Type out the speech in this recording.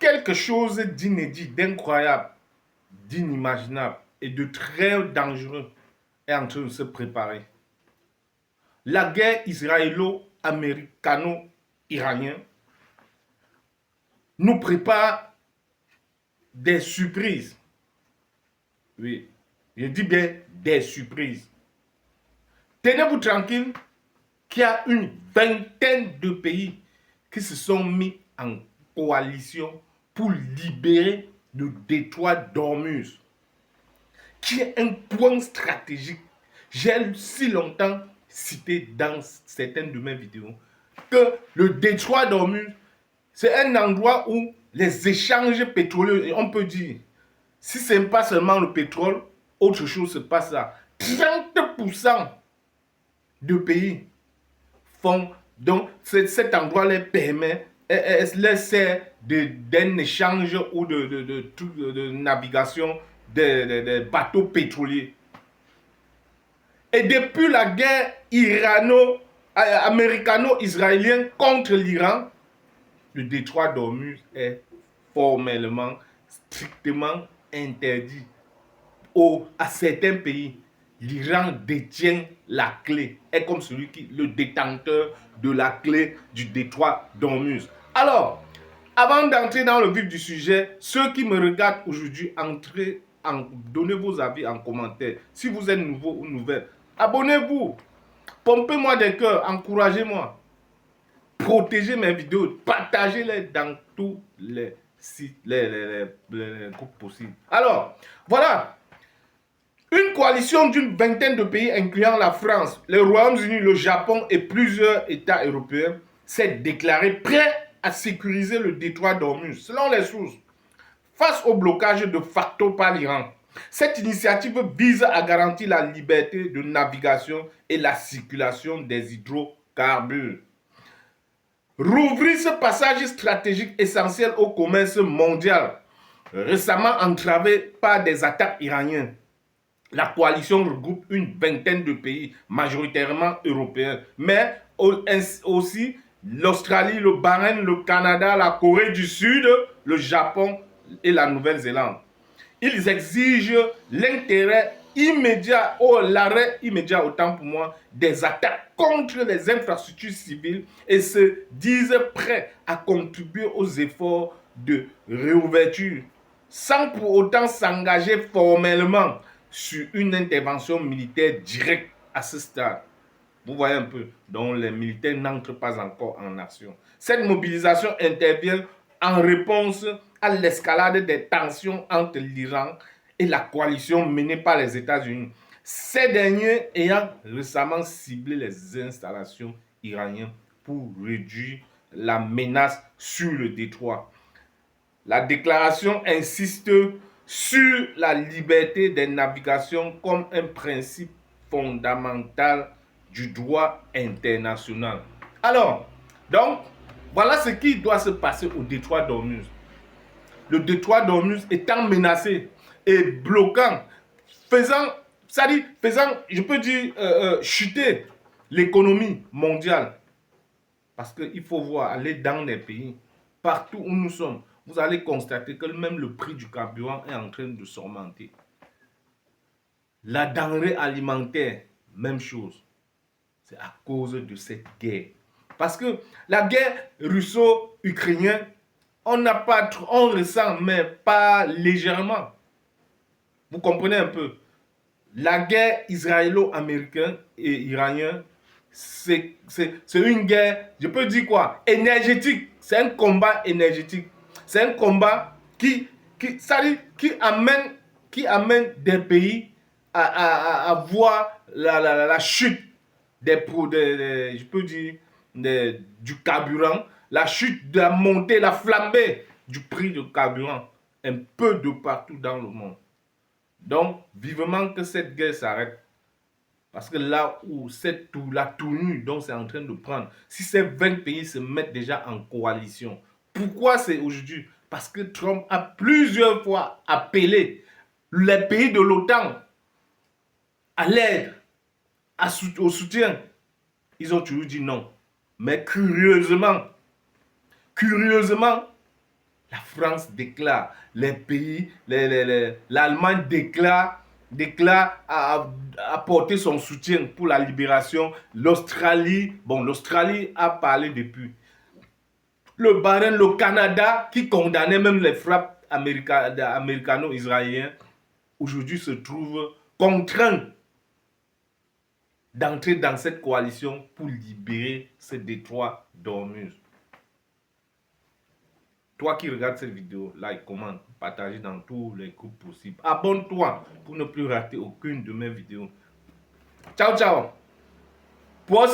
quelque chose d'inédit, d'incroyable, d'inimaginable et de très dangereux est en train de se préparer. La guerre israélo-américano-iranienne nous prépare des surprises. Oui, je dis bien des surprises. Tenez-vous tranquille qu'il y a une vingtaine de pays qui se sont mis en coalition pour libérer le détroit d'Ormuz, qui est un point stratégique. J'ai si longtemps cité dans certaines de mes vidéos que le détroit d'Ormuz, c'est un endroit où les échanges pétroliers, on peut dire, si ce n'est pas seulement le pétrole, autre chose se passe là. 30% de pays font, donc cet endroit les permet, les sert d'un échange ou de navigation des bateaux pétroliers. Et depuis la guerre américano-israélienne contre l'Iran, le détroit d'Ormuz est formellement, strictement interdit à certains pays. L'Iran détient la clé, est comme celui qui le détenteur de la clé du détroit d'Ormuz. Alors, avant d'entrer dans le vif du sujet, ceux qui me regardent aujourd'hui, donnez vos avis en commentaire. Si vous êtes nouveau ou nouvelle, abonnez-vous, pompez-moi des cœurs, encouragez-moi. Protégez mes vidéos, partagez-les dans tous les sites, les groupes possibles. Alors, voilà. Une coalition d'une vingtaine de pays, incluant la France, le Royaume-Uni, le Japon et plusieurs États européens, s'est déclaré prêt à sécuriser le détroit d'Ormuz, selon les sources, face au blocage de facto par l'Iran. Cette initiative vise à garantir la liberté de navigation et la circulation des hydrocarbures. Rouvrir ce passage stratégique essentiel au commerce mondial, récemment entravé par des attaques iraniennes. La coalition regroupe une vingtaine de pays, majoritairement européens, mais aussi l'Australie, le Bahreïn, le Canada, la Corée du Sud, le Japon et la Nouvelle-Zélande. Ils exigent l'intérêt immédiat, l'arrêt immédiat, autant pour moi, des attaques contre les infrastructures civiles et se disent prêts à contribuer aux efforts de réouverture, sans pour autant s'engager formellement sur une intervention militaire directe à ce stade. Vous voyez un peu, donc les militaires n'entrent pas encore en action. Cette mobilisation intervient en réponse à l'escalade des tensions entre l'Iran et la coalition menée par les États-Unis. Ces derniers ayant récemment ciblé les installations iraniennes pour réduire la menace sur le détroit. La déclaration insiste sur la liberté des navigations comme un principe fondamental du droit international. Alors, donc, voilà ce qui doit se passer au détroit d'Ormuz. Le détroit d'Ormuz étant menacé et bloquant, faisant, je peux dire, chuter l'économie mondiale. Parce qu'il faut voir, aller dans les pays, partout où nous sommes, vous allez constater que même le prix du carburant est en train de s'augmenter. La denrée alimentaire, même chose. C'est à cause de cette guerre. Parce que la guerre russo-ukrainienne, on ressent, mais pas légèrement. Vous comprenez un peu? La guerre israélo-américaine et iranienne, c'est une guerre, je peux dire quoi? Énergétique. C'est un combat énergétique. C'est un combat qui amène des pays à voir la chute je peux dire, du carburant, la chute de la montée, la flambée du prix du carburant, un peu de partout dans le monde. Donc, vivement que cette guerre s'arrête. Parce que là où la tournure dont c'est en train de prendre, si ces 20 pays se mettent déjà en coalition, pourquoi c'est aujourd'hui? Parce que Trump a plusieurs fois appelé les pays de l'OTAN à l'aide, au soutien. Ils ont toujours dit non. Mais curieusement, La France déclare, les pays, l'Allemagne déclare apporter son soutien pour la libération. L'Australie, bon, l'Australie a parlé depuis. Le Bahreïn, le Canada, qui condamnait même les frappes américano-israéliennes, aujourd'hui se trouve contraint d'entrer dans cette coalition pour libérer ce détroit d'Ormuz. Toi qui regardes cette vidéo, like, commente, partage dans tous les groupes possibles. Abonne-toi pour ne plus rater aucune de mes vidéos. Ciao, ciao. Pour